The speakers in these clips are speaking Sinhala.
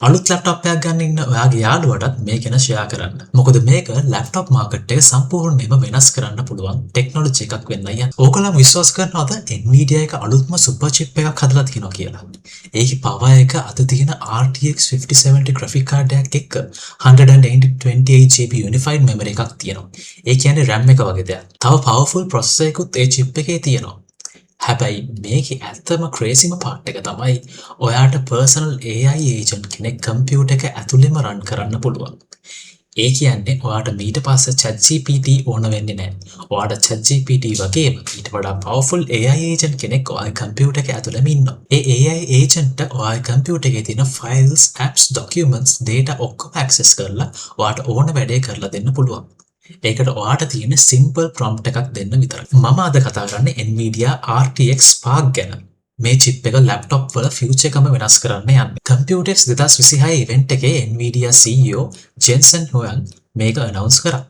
අලුත් ලැප්ටොප් එකක් ගන්න ඉන්න ඔයාගේ යාළුවටත් මේක ගැන ෂෙයා කරන්න. මොකද මේක ලැප්ටොප් මාකට් එක සම්පූර්ණයෙන්ම වෙනස් කරන්න පුළුවන් ටෙක්නොලොජි එකක් වෙන්නයි යන්නේ. ඕගොල්ලෝ විශ්වාස කරනවද Nvidia එක අලුත්ම සුපර් චිප් එකක් හදලා තියෙනවා කියලා? ඒකේ පවර් එක අද තියෙන RTX 5070 graphic card එකක් එක්ක 128GB unified memory එකක් තියෙනවා. ඒ කියන්නේ RAM එක වගේ දෙයක්. තව powerful processor එකකුත් ඒ chip එකේ තියෙනවා. හැබැයි මේකේ ඇත්තම ක්‍රේසිම පාර්ට් එක තමයි ඔයාට පර්සනල් AI ඒජන්ට් කෙනෙක් කම්පියුටර් එක ඇතුළෙම රන් කරන්න පුළුවන්. ඒ කියන්නේ ඔයාට ඊට පස්සේ ChatGPT ඕන වෙන්නේ නැහැ. ඔයාට ChatGPT වගේම ඊට වඩා powerful AI ඒජන්ට් කෙනෙක් ඔයාගේ කම්පියුටර් එක ඇතුළෙම ඉන්නවා. ඒ AI ඒජන්ට් ඔයාගේ කම්පියුටර් එකේ තියෙන files, apps, documents, data ඔක්කොම access කරලා ඔයාට ඕන වැඩේ කරලා දෙන්න පුළුවන්. ඒකට ඔයාට තියෙන simple prompt එකක් දෙන්න විතරයි. මම අද කතා කරන්නේ Nvidia RTX Spark ගැන. මේ chip එක laptop වල future එකම වෙනස් කරන්න යන්නේ. Computex 2026 event එකේ Nvidia CEO Jensen Huang මේක announce කරා.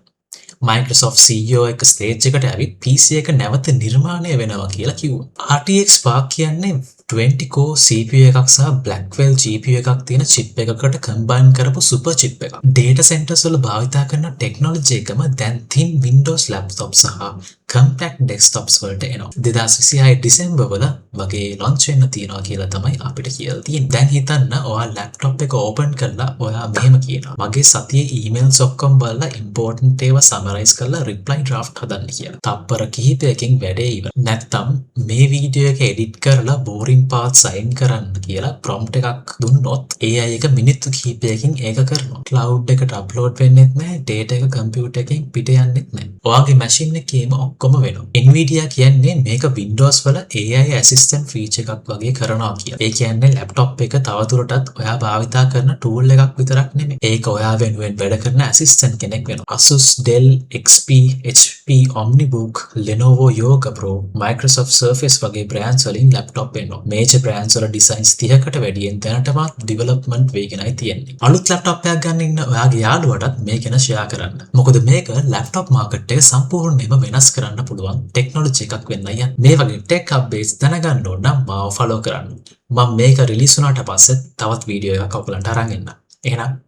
Microsoft CEO එක stage එකට ඇවිත් PC එක නැවත නිර්මාණය වෙනවා කියලා කිව්වා. RTX Spark කියන්නේ 20 core CPU එකක් සහ Blackwell GPU එකක් තියෙන chip එකකට combine කරපු super chip එකක්. Data centers වල භාවිතා කරන technology එකම දැන් thin Windows laptops සහ compact desktops වලට එනවා. 2026 December වල වගේ launch වෙන්න තියෙනවා කියලා තමයි අපිට කියලා තියෙන්නේ. දැන් හිතන්න ඔයා laptop එක open කරලා ඔයා මෙහෙම කියනවා. මගේ සතියේ emails ඔක්කොම බලලා important ඒවා summarize කරලා reply draft හදන්න කියලා. තප්පර කිහිපයකින් වැඩේ ඉවර. නැත්තම් මේ වීඩියෝ එක edit කරලා boring පාත් සයින් කරන්න කියලා prompt එකක් දුන්නොත් AI එක මිනිත්තු කිහිපයකින් ඒක කරනවා. cloud එකට upload වෙන්නෙත් නැහැ, data එක computer එකෙන් පිට යන්නෙත් නැහැ. ඔයාගේ machine එකේම ඔක්කොම වෙනවා. Nvidia කියන්නේ මේක Windows වල AI assistant feature එකක් වගේ කරනවා කියලා. ඒ කියන්නේ laptop එක තවදුරටත් ඔයා භාවිතා කරන tool එකක් විතරක් නෙමෙයි. ඒක ඔයා වෙනුවෙන් වැඩ කරන assistant කෙනෙක් වෙනවා. Asus, Dell, XP, HP, Omnibook, Lenovo Yoga Pro, Microsoft Surface වගේ brands වලින් laptop එනවා. Major brands වල designs 30කට වැඩියෙන් දැනටමත් development වෙගෙනයි තියෙන්නේ. අලුත් laptop එකක් ගන්න ඉන්න ඔයාගේ යාළුවටත් මේක ගැන share කරන්න. මොකද මේක laptop market එක සම්පූර්ණයෙන්ම වෙනස් කරන්න පුළුවන් ටෙක්නොලොජි එකක් වෙන්නයි යන්නේ. මේ වගේ tech updates දැනගන්න ඕන නම් මාව follow කරන්න. මම මේක release වුණාට පස්සේ තවත් වීඩියෝ එකක් ඔයගලන්ට අරන් එන්නම්. එහෙනම්